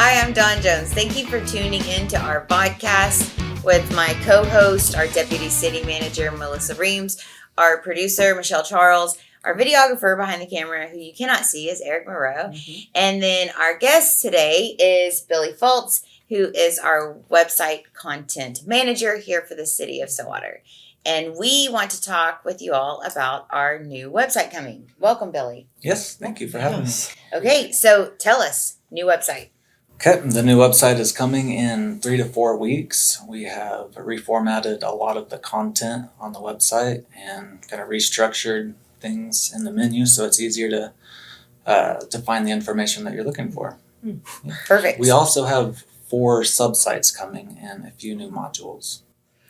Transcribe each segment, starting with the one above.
Hi, I'm Dawn Jones. Thank you for tuning in to our Vodcast with my co-host, our Deputy City Manager, Melissa Reams, our producer, Michelle Charles, our videographer behind the camera, who you cannot see, is Eric Moreau. And then our guest today is Billy Fultz, who is our website content manager here for the city of Stillwater. And we want to talk with you all about our new website coming. Welcome, Billy. Yes, thank you for having me. Okay, so tell us, new website. Okay, the new website is coming in 3 to 4 weeks. We have reformatted a lot of the content on the website and kind of restructured things in the menu so it's easier to find the information that you're looking for. Perfect. We also have 4 subsites coming and a few new modules.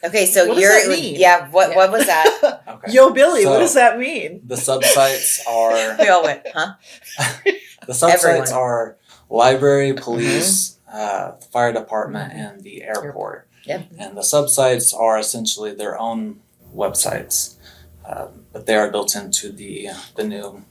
Okay, so what does that mean? What was that? Okay. Yo, Billy, So, what does that mean? The subsites are We all went, huh? the subsites Everyone. are library, police, fire department, and the airport. Yep. And the subsites are essentially their own websites, but they are built into the new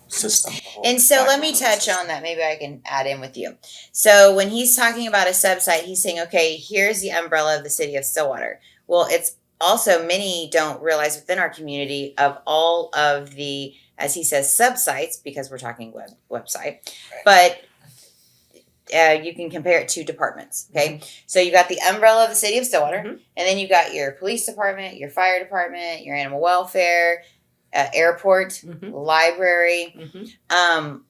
system. And so let me touch on that. Maybe I can add in with you. So when he's talking about a subsite, he's saying, okay, here's the umbrella of the city of Stillwater. Well, it's also, many don't realize within our community of all of the, as he says, subsites, because we're talking website, but you can compare it to departments. Okay. So you got the umbrella of the city of Stillwater, and then you got your police department, your fire department, your animal welfare, airport, library.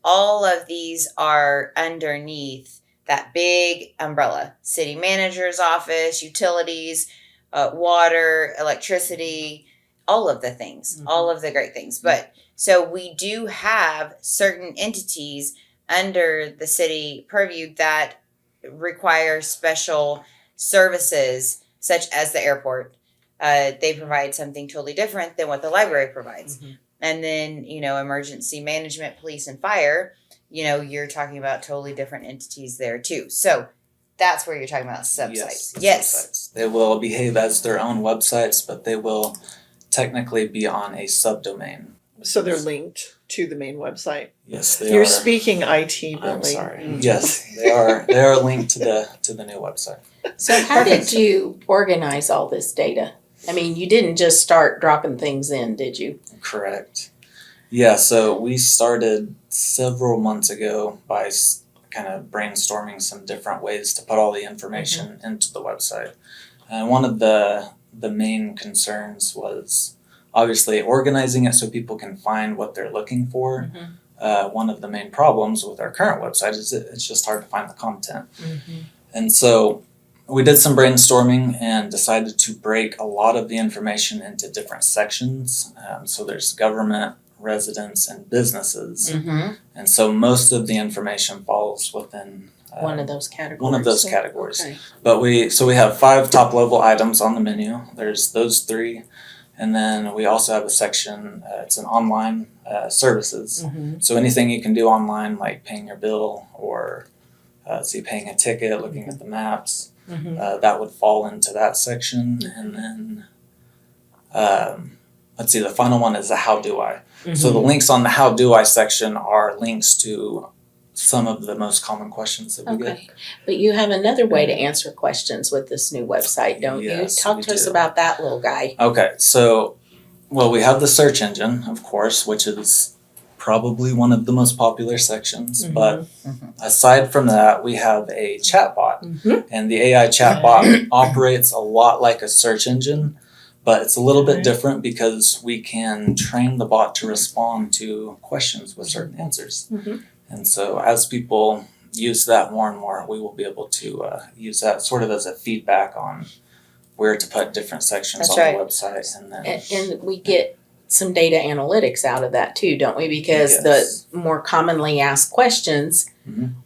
All of these are underneath that big umbrella. City manager's office, utilities, water, electricity, all of the things, all of the great things. But so we do have certain entities under the city purview that require special services, such as the airport. They provide something totally different than what the library provides. And then, emergency management, police, and fire, you're talking about totally different entities there too. So that's where you're talking about subsites. Yes. Subsites. They will behave as their own websites, but they will technically be on a subdomain. So they're linked to the main website. Yes, they You're are. speaking IT, Billy. I'm sorry. Yes, they are. They are linked to the new website. So how did you organize all this data? I mean, you didn't just start dropping things in, did you? Correct. Yeah, so we started several months ago by kind of brainstorming some different ways to put all the information into the website. And one of the main concerns was obviously organizing it so people can find what they're looking for. One of the main problems with our current website is it's just hard to find the content. And so we did some brainstorming and decided to break a lot of the information into different sections. So there's government, residents, and businesses. And so most of the information falls within One of those categories. one of those categories. Okay. But we have 5 top level items on the menu. There's those 3. And then we also have a section, it's an online services. So anything you can do online, like paying your bill or paying a ticket, looking at the maps, that would fall into that section. And then, the final one is the how do I. So the links on the how do I section are links to some of the most common questions that we get. Okay. But you have another way to answer questions with this new website, don't Yes, you? Talk we to us do. about that little guy. Okay, so, we have the search engine, of course, which is probably one of the most popular sections. But aside from that, we have a chatbot. And the AI chatbot operates a lot like a search engine, but it's a little bit different because we can train the bot to respond to questions with certain answers. And so as people use that more and more, we will be able to use that sort of as a feedback on where to put different sections That's on right. the website. And then And we get some data analytics out of that too, don't we? Because Yes. the more commonly asked questions,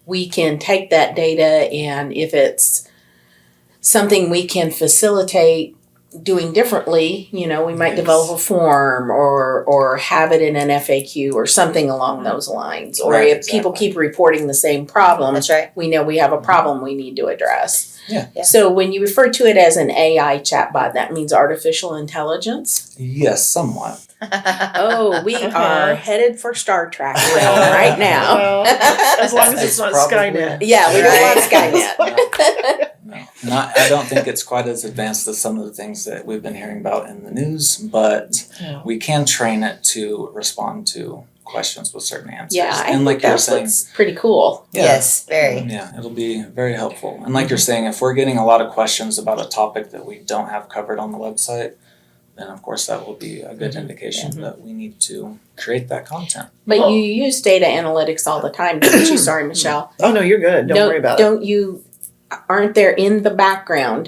we can take that data, and if it's something we can facilitate doing differently, we might develop a form or have it in an FAQ or something along those lines. Or Right, if people keep reporting the same problem, That's right. we know we have a problem we need to address. Yeah. So when you refer to it as an AI chatbot, that means artificial intelligence? yes, somewhat. Oh, we Uh-huh. are headed for Star Trek realm right now. Well, as long as it's not probably- Skynet. Yeah, we don't want Right. Skynet. No, I don't think it's quite as advanced as some of the things that we've been hearing about in the news, but Yeah. we can train it to respond to questions with certain answers. Yeah, and like you're saying, that's pretty cool. yeah, Yes, very. yeah, it'll be very helpful. And like you're saying, if we're getting a lot of questions about a topic that we don't have covered on the website, then of course that will be a good indication that we need to create that content. But Well- you use data analytics all the time, don't you? Sorry, Michelle. Oh no, you're good. Don't worry about it. Don't you? Aren't there in the background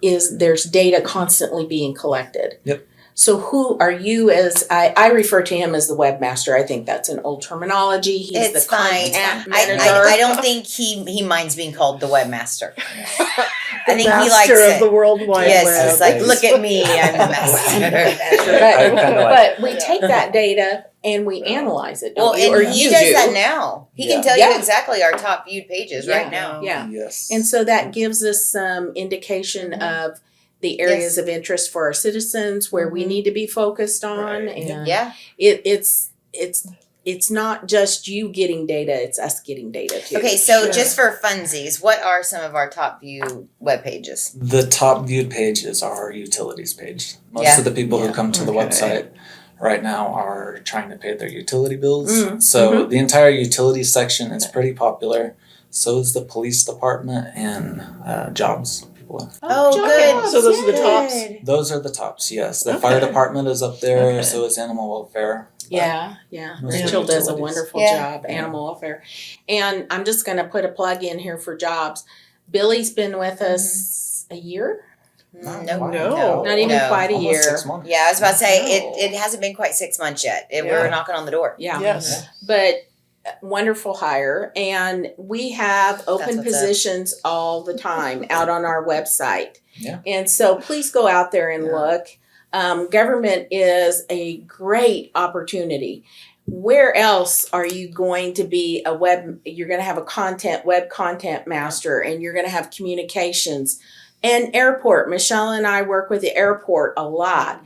there's data constantly being collected? Yep. So who are you as I refer to him as the webmaster. I think that's an old terminology. He's It's the fine. content I manager. don't think he minds being called the webmaster. I The think he master likes of it. the World Wide Yes, Web. it's like, look at me, I'm the master. I kinda like But we take that data and we analyze it. Well, Don't you? Or and he you does do. that now. He can Yeah. tell you Yeah. exactly our top viewed pages Yeah. right now. Yeah. Yes. And so that gives us some indication of the areas Yes. of interest for our citizens where we need to be focused on. Right. And Yeah. it's not just you getting data, it's us getting data too. Okay, so Sure. just for funsies, what are some of our top view web pages? The top viewed page is our utilities page. Most Yeah. of the people Yeah. who come to the Okay. website right now are trying to pay their utility bills. Mm. So the entire utilities section is pretty popular. So is the police department and jobs. People. Oh, jobs, good. So those are the tops? Good. Those are the tops, yes. The Okay. fire department is up there, Okay. so is animal welfare. Yeah. Most of Rachel the does a utilities. wonderful Yeah. job, animal welfare. And I'm just gonna put a plug in here for jobs. Billy's been with us a year? Not No, quite. No. Not even no. quite a Almost year. 6 months. Yeah, I was about to say No. it hasn't been quite 6 months yet. Yeah. We're knocking on the door. Yeah. Yes. But wonderful hire. And we have open what's up. positions all the time out on our website. Yeah. And so please go out there and Yeah. look. Government is a great opportunity. Where else are you going to be you're going to have a web content master, and you're going to have communications and airport. Michelle and I work with the airport a lot.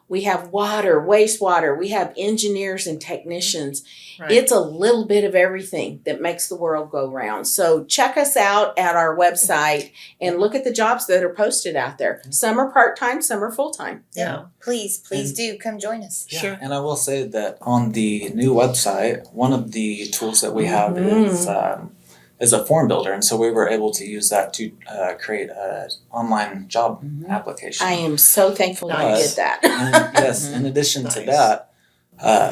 We have water, wastewater, we have engineers and technicians. Right. It's a little bit of everything that makes the world go round. So check us out at our website and look at the jobs that are posted out there. Some are part-time, some are full-time. Yeah. Please do come join us. Yeah. Sure. And I will say that on the new website, one of the tools that we have is a form builder, and so we were able to use that to create an online job application. I am so thankful you Nice. did that. And yes, in addition to Nice. that,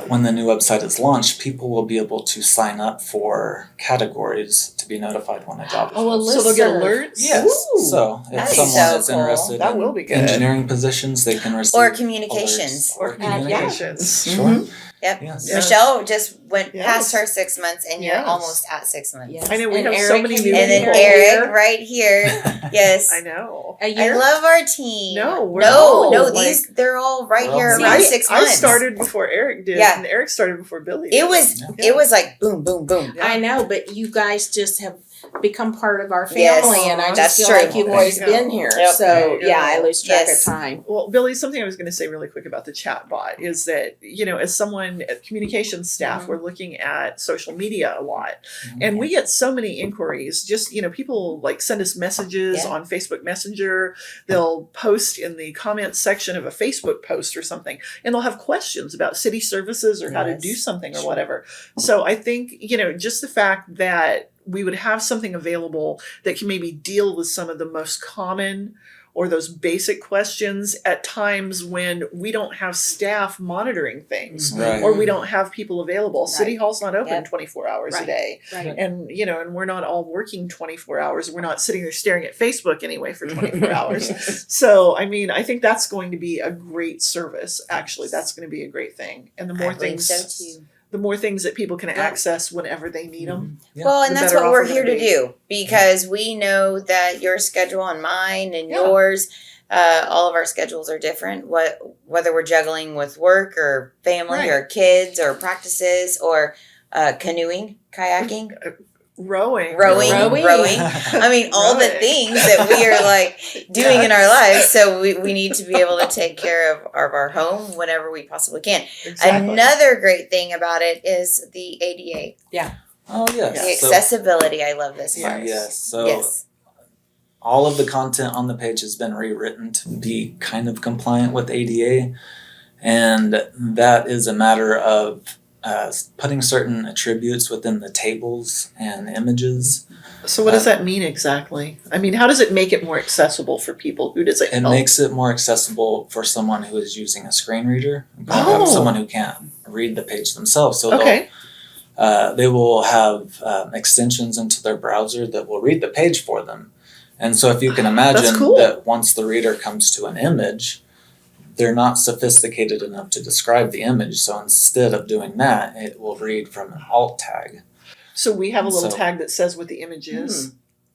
when the new website is launched, people will be able to sign up for categories to be notified when a job is Oh, a posted. So they'll get listserv. alerts? Yes. Ooh. So if That's someone so is cool. interested That in will be good. engineering positions, they can receive Or communications. alerts. Or Yeah. communications. Sure. Yep. Yes. Yeah. Michelle just went Yes. past her 6 months, and you're Yes. almost at 6 months. Yes. I know, we And have so Eric many has new been And then here people. a Eric, year. right here. Yes. I know. A I year? love our team. No, we're no, all, these they're all right We're all here See, around I, 6 I months. started before Eric did, Yeah. and Eric started before Billy It did. was Yeah. it was like boom, boom, boom. Yeah. I know, but you guys just have become part of our family, Yes. and I That's just feel true. like you've There always you go. been here. Yep. So There you yeah, go. I lose track Yes. of time. Well, Billy, something I was going to say really quick about the chat bot is that, as someone at communications staff, we're looking at social media a lot. And we get so many inquiries. Just, people like send us messages Yeah. on Facebook Messenger. They'll post in the comments section of a Facebook post or something. And they'll have questions about city services or how to Yes. do something or whatever. So I think, just the fact that we would have something available that can maybe deal with some of the most common or those basic questions at times when we don't have staff monitoring things Right. or we don't have people available. City Right. Hall's not open Yep. 24 hours a Right. day. Right. And, and we're not all working 24 hours. We're not sitting there staring at Facebook anyway for 24 hours. So, I think that's going to be a great service. Actually, that's going to be a great thing. And the more I think things, so too. the more things that people can access whenever they need them. Yeah. Well, the and that's better what off we're we're here gonna to be. do, because we know that your schedule and mine and Yeah. yours, all of our schedules are different. Whether we're juggling with work or family Right. or kids or practices or canoeing, kayaking. Rowing. Rowing. Rowing. I mean, all the Rowing. things that we are like doing in our lives. So we need to be able to take care of our home whenever we possibly can. Exactly. Another great thing about it is the ADA, Oh, yes. the So, accessibility. I love this part. yes. So Yes. all of the content on the page has been rewritten to be kind of compliant with ADA. And that is a matter of putting certain attributes within the tables and images. So what does that mean exactly? I mean, how does it make it more accessible for people? Who does it It help? makes it more accessible for someone who is using a screen reader, Oh. someone who can't read the page themselves. So Okay. they will have extensions into their browser that will read the page for them. And so if you can imagine cool. that once the reader comes to an image, they're not sophisticated enough to describe the image. So instead of doing that, it will read from an alt tag. So we have a little So- tag that says what the image is.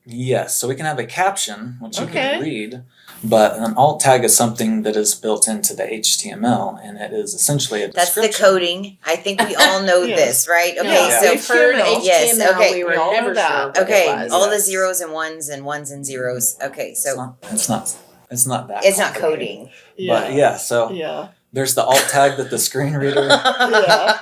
Yes, so we can have a caption, which you Okay. can read, but an alt tag is something that is built into the HTML, and it is essentially a That's the description. coding. I think we all know Yes. this, right? Okay, Yeah. so we've heard HTML. Yes, HTML. okay. We We all were know never that. sure what okay, it was. all the Yes. zeros and ones and zeros. Okay, It's so not that. it's not complicated. coding. But yeah, so Yeah. there's the alt tag that the screen reader. Yeah.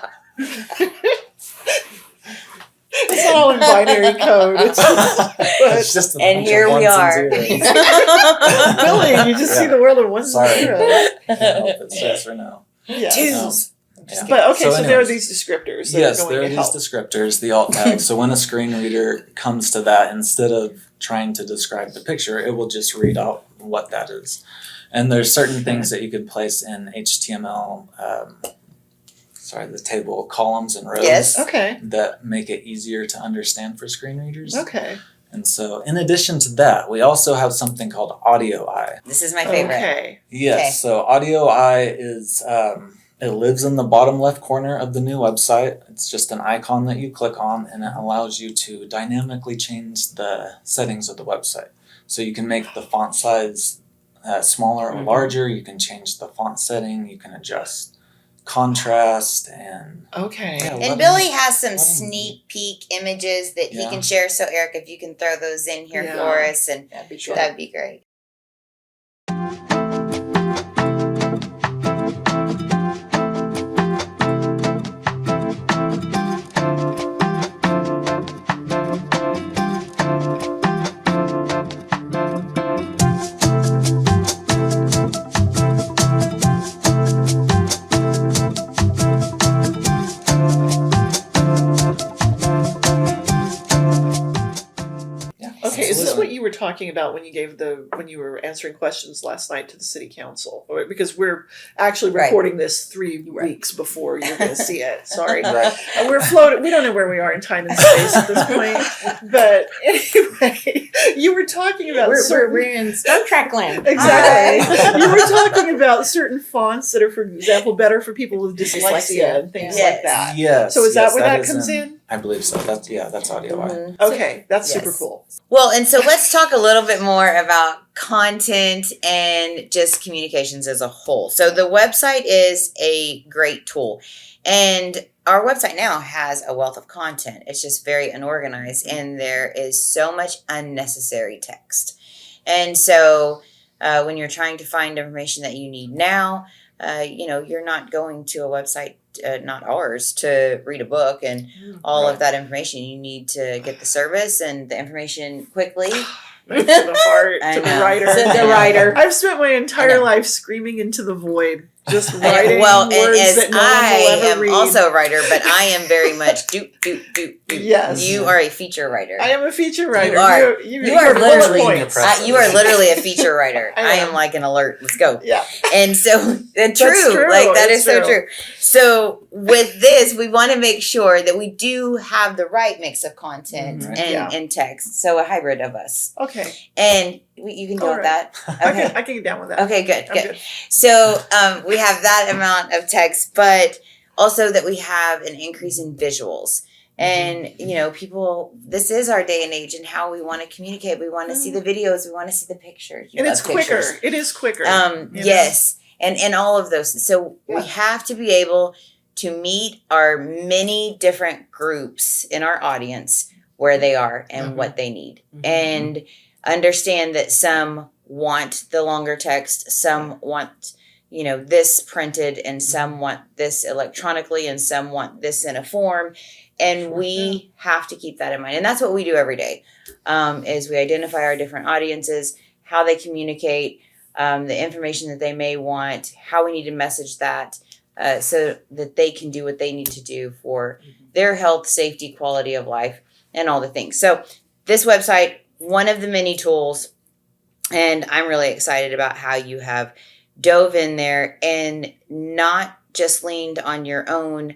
It's not all in binary code. It's just, It's just a And bunch here of we ones are. and zeros. Billy, you just see Yeah. the world of ones Sorry. and zeros. Can't help it, yes or no. Yeah. Twos. Yeah. But okay, so there are anyways. these descriptors that Yes, are going there are to these help. descriptors, the alt tags. So when a screen reader comes to that, instead of trying to describe the picture, it will just read out what that is. And there's certain things that you can place in HTML, the table columns and rows Yes. Okay. that make it easier to understand for screen readers. Okay. And so in addition to that, we also have something called Audio Eye. This is my favorite. Okay. Yes, Okay. so Audio Eye is it lives in the bottom left corner of the new website. It's just an icon that you click on, and it allows you to dynamically change the settings of the website. So you can make the font size smaller or larger. You can change the font setting. You can adjust contrast and Okay. yeah, And letting- Billy has some letting- sneak peek images that he Yeah. can share. So Eric, if you can throw those in here Yeah. for us, and That'd be good. that'd be great. yeah, Okay, is this absolutely. what you were talking about when you were answering questions last night to the city council? Or, because we're actually Right. recording this 3 Right. weeks before you're going to see it. Sorry. Right. We're floating. We don't know where we are in time and space at this point. But anyway, you were talking about We're in Star Trek land. Exactly. Hi. You were talking about certain fonts that are, for example, better for people with dyslexia and things Yes. like that. Yes. So is that yes, where that is comes in? I believe so. That's Audio Eye. Mhm. Okay, that's Yes. super cool. Well, and so let's talk a little bit more about content and just communications as a whole. So the website is a great tool. And our website now has a wealth of content. It's just very unorganized, and there is so much unnecessary text. And so when you're trying to find information that you need now, you're not going to a website, not ours, to read a book and all of that information. You need to get the service and the information quickly. To the heart, I to the know. writer. To the writer. I've spent my I entire know. life screaming into the void, just I know. writing Well, and words as that no I one will ever am read. also a writer, but I am very much doop. Yes. You are a feature writer. I am a feature writer. are. You You are bullet literally points. You are literally a feature writer. I I am. am like an alert. Let's go. Yeah. And so, and true, true. like that It's is so true. true. So with this, we want to make sure that we do have the right mix of content Mhm. and, Yeah. and text. So a hybrid of us. Okay. And you can deal All with right. that. I Okay. can get down with that. Okay, good, I'm good. good. So we have that amount of text, but also that we have an increase in visuals. And, people, this is our day and age and how we want to communicate. We want to see the videos. We want to see the pictures. You And it's love pictures. quicker. It is quicker. you Yes. And all of those. So Yeah. we have to be able to meet our many different groups in our audience where they are and Mhm. what they need. Mhm. And understand that some want the longer text, some want, this printed, and some want this electronically, and some want this in a form. And we have to keep that in mind. And that's what we do every day, is we identify our different audiences, how they communicate, the information that they may want, how we need to message that, so that they can do what they need to do for their health, safety, quality of life, and all the things. So this website, one of the many tools, and I'm really excited about how you have dove in there and not just leaned on your own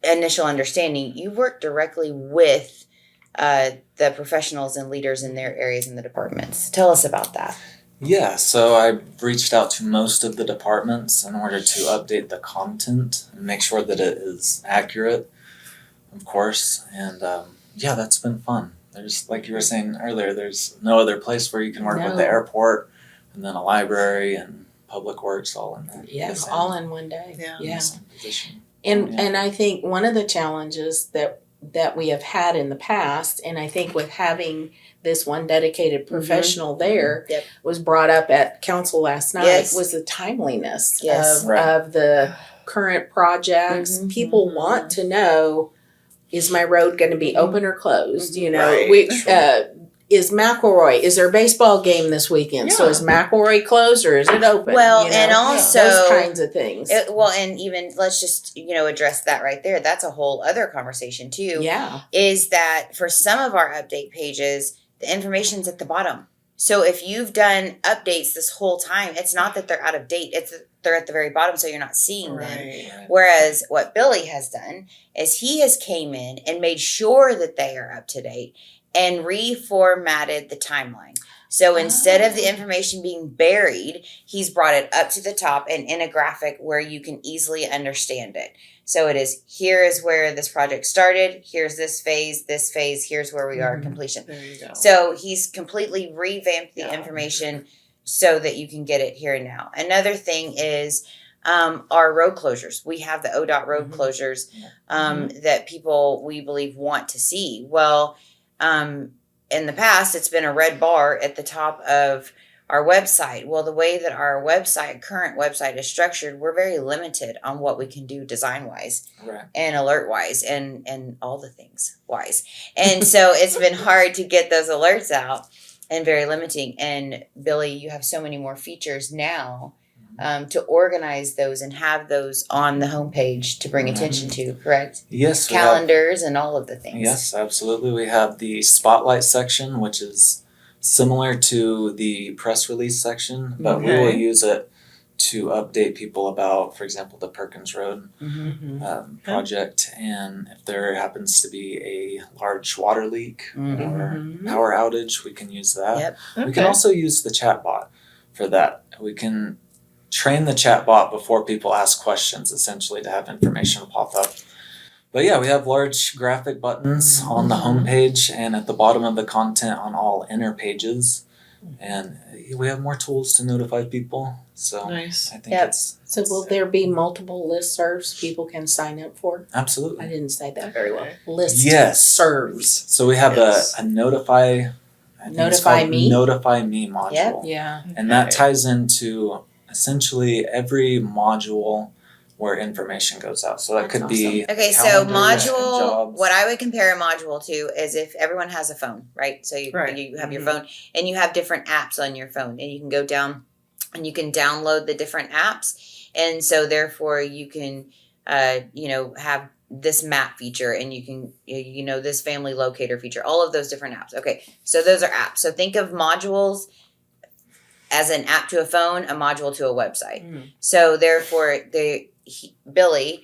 initial understanding. You work directly with the professionals and leaders in their areas in the departments. Tell us about that. Yeah, so I reached out to most of the departments in order to update the content and make sure that it is accurate, of course. And that's been fun. There's, like you were saying earlier, there's no other place where you can work with the airport and then a library and public works all in there. Yeah, all in one day. Yeah. In the same position. And I think one of the challenges that we have had in the past, and I think with having this one dedicated professional there, Yep. was brought up at council last night, Yes. was the timeliness Yes. of, Right. of the current projects. Mhm. People want to know, is my road going to be open or closed? You know, Right. which is McElroy? Is there a baseball game this weekend? So Yeah. is McElroy closed or is it open? Well, You know, and also those kinds of things. and even let's just address that right there. That's a whole other conversation too. Yeah. Is that for some of our update pages, the information's at the bottom. So if you've done updates this whole time, it's not that they're out of date. It's that they're at the very bottom, so you're not seeing them. Right. Right. Whereas what Billy has done is he has came in and made sure that they are up to date and reformatted the timeline. So instead of the information being buried, he's brought it up to the top and in a graphic where you can easily understand it. So it is, here is where this project started, here's this phase, here's where we are at Mhm. completion. There you go. So he's completely revamped the Yeah. information so that you can get it here and now. Another thing is our road closures. We have the ODOT road Mhm. closures that people, we believe, want to see. Well, in the past, it's been a red bar at the top of our website. Well, the way that our current website is structured, we're very limited on what we can do design-wise Right. and alert-wise and all the things wise. And so it's been hard to get those alerts out and very limiting. And Billy, you have so many more features now to organize those and have those on the homepage to bring attention to, correct? Yes, we have. Calendars and all of the things. Yes, absolutely. We have the spotlight section, which is similar to the press release section, but we will Okay. use it to update people about, for example, the Perkins Road Mhm. project, and if there happens to be a large water leak or Mhm. power outage, we can use that. Yep. We can also use the chat bot for that. We can train the chat bot before people ask questions, essentially, to have information pop up. But yeah, we have large graphic buttons on the homepage and at the bottom of the content on all inner pages. And we have more tools to notify people. So Nice. I think Yep. it's So will there be multiple listservs people can sign up for? I absolutely. didn't say that very well. Yes. Listservs. So we have Yes. a notify. I think it's Notify called me? Notify Me module. Yep. Yeah. And that Okay. ties into essentially every module where information goes out. So that That's could be Okay, so calendars and module, jobs. what I would compare a module to is if everyone has a phone, right? So you Right. you have your Mhm. phone and you have different apps on your phone and you can go down and you can download the different apps. And so therefore you can, have this map feature and you can, this family locator feature, all of those different apps. Okay, so those are apps. So think of modules as an app to a phone, a module to a website. Mm. So therefore, Billy,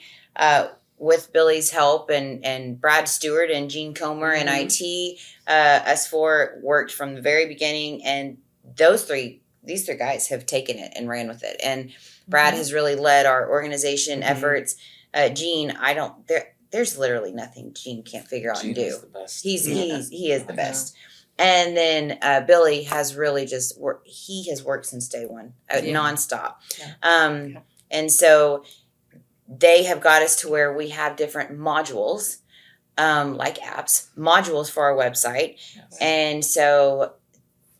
with Billy's help and Brad Stewart and Gene Comer and IT, us four worked from the very beginning, and these three guys have taken it and ran with it. And Brad has really led our organization efforts. Gene, there's literally nothing Gene can't figure out Gene and do. is the best. He is the I know. best. And then Billy has really just worked. He has worked since day one, nonstop. Yeah. And so they have got us to where we have different modules like apps, modules for our website. Yes. And so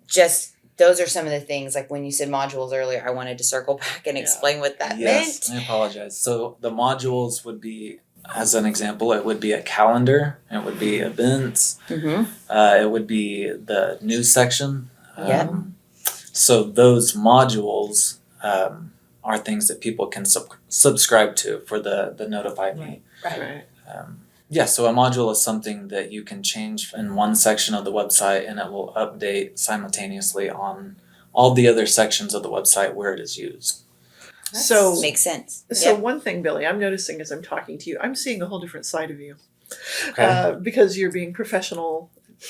just those are some of the things, like when you said modules earlier, I wanted to circle back and explain what that Yes, meant. I apologize. So the modules would be, as an example, it would be a calendar, it would be events, it would be the news section. Yep. So those modules are things that people can subscribe to for the Notify Me. Right. So a module is something that you can change in one section of the website and it will update simultaneously on all the other sections of the website where it is used. So Makes sense. So Yep. one thing, Billy, I'm noticing as I'm talking to you, I'm seeing a whole different side of you. Okay. Because you're being professional,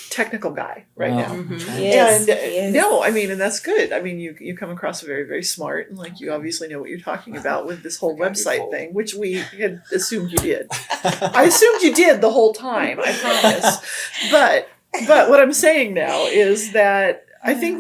technical guy right now. Yes, And yes. no, I mean, and that's good. I mean, you come across very, very smart, and like you obviously know what you're talking about with this whole Gotta be website full. thing, which we had assumed you did. I assumed you did the whole time. I promise. But what I'm saying now is that I think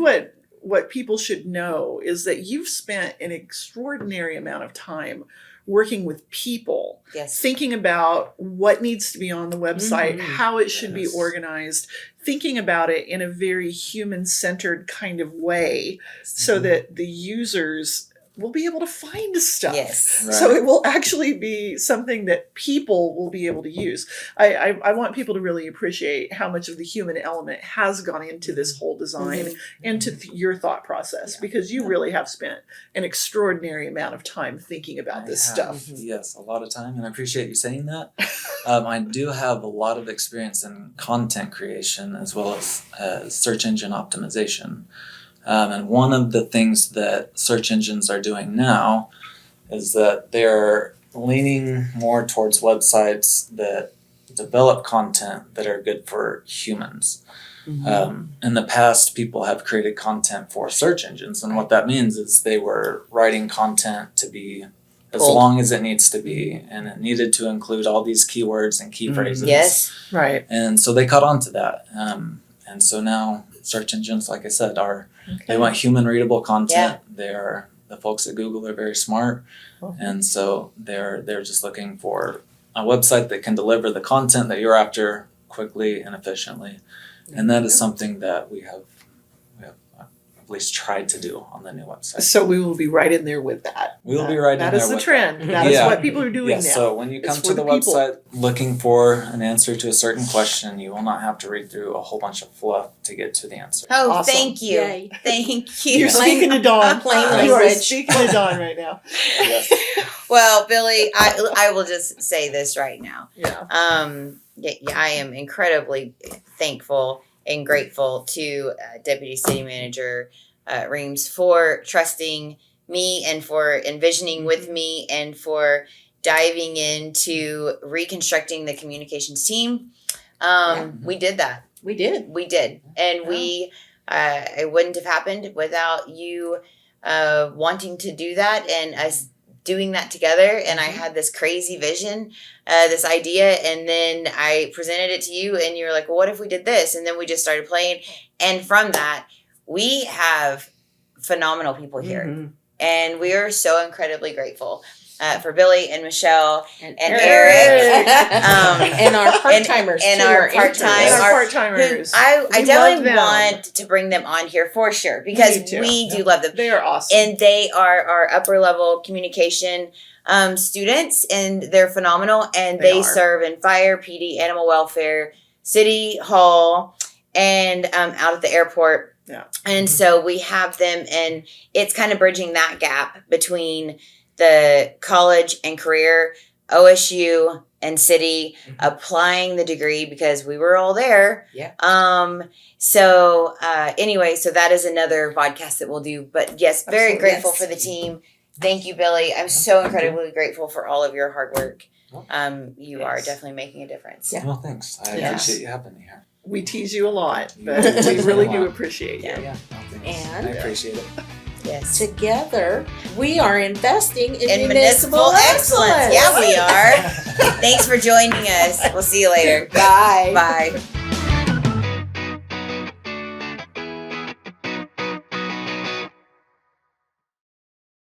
what people should know is that you've spent an extraordinary amount of time working with people, Yes. thinking about what needs to be on the website, Mhm. how it should be Yes. organized, thinking about it in a very human-centered kind of way so that the users will be able to find stuff. Yes. Right. So it will actually be something that people will be able to use. I want people to really appreciate how much of the human element has gone into this whole design and to your thought process, because you really have spent an extraordinary amount of time thinking about this I stuff. have, Yes, a lot of time, and I appreciate you saying that. I do have a lot of experience in content creation as well as search engine optimization. And one of the things that search engines are doing now is that they're leaning more towards websites that develop content that are good for humans. In the past, people have created content for search engines, and what that means is they were writing content to be as Pulled. long as it needs to be, and it needed to include all these keywords and key phrases. Yes. Right. And so they caught on to that. And so now search engines, like I said, they want human readable content. They're the folks at Google are very smart, and so they're just looking for a website that can deliver the content that you're after quickly and efficiently. And that is something that we have at least tried to do on the new website. So we will be right in there with that. We will be right in That there is the with trend. that. That is Yeah. what people are doing Yes, now. so when you It's come for to the the people. website looking for an answer to a certain question, you will not have to read through a whole bunch of fluff to get to the answer. Oh, Awesome. thank you. Yay. Thank you. You're speaking to Dawn. Plain You are language. speaking to Dawn right now. Yes. Well, Billy, I will just say this right now. Yeah. I am incredibly thankful and grateful to Deputy City Manager Reams for trusting me and for envisioning with me and for diving into reconstructing the communications team. We did that. We did. We did. And it wouldn't have happened without you wanting to do that and us doing that together. And I had this crazy vision, this idea, and then I presented it to you and you were like, well, what if we did this? And then we just started playing. And from that, we have phenomenal people here. Mhm. And we are so incredibly grateful for Billy and Michelle And Eric. And our part-timers and too, our interns. part-time- And our- our who part-timers. I We definitely love them. want to bring them on here for sure because Me too. we do love them. They are awesome. And they are our upper level communication students, and they're phenomenal. And They they are. serve in fire, PD, animal welfare, city hall, and out at the airport. Yeah. And so we have them, and it's kind of bridging that gap between the college and career, OSU and city, applying the degree because we were all there. Yeah. So anyway, so that is another podcast that we'll do. But yes, very Absolutely. grateful Yes. for the team. Thank you, Billy. I'm so incredibly grateful for all of your hard work. You are Yes. definitely making a difference. Yeah. Well, thanks. I Yes. appreciate you having me here. We tease you a lot, but You we tease really me a do lot. appreciate you. Yeah. No, thanks. And- I appreciate it. Yes. Together, we are investing in In municipal excellence. Yeah, we are. Thanks for joining us. We'll see you later. Bye. Bye.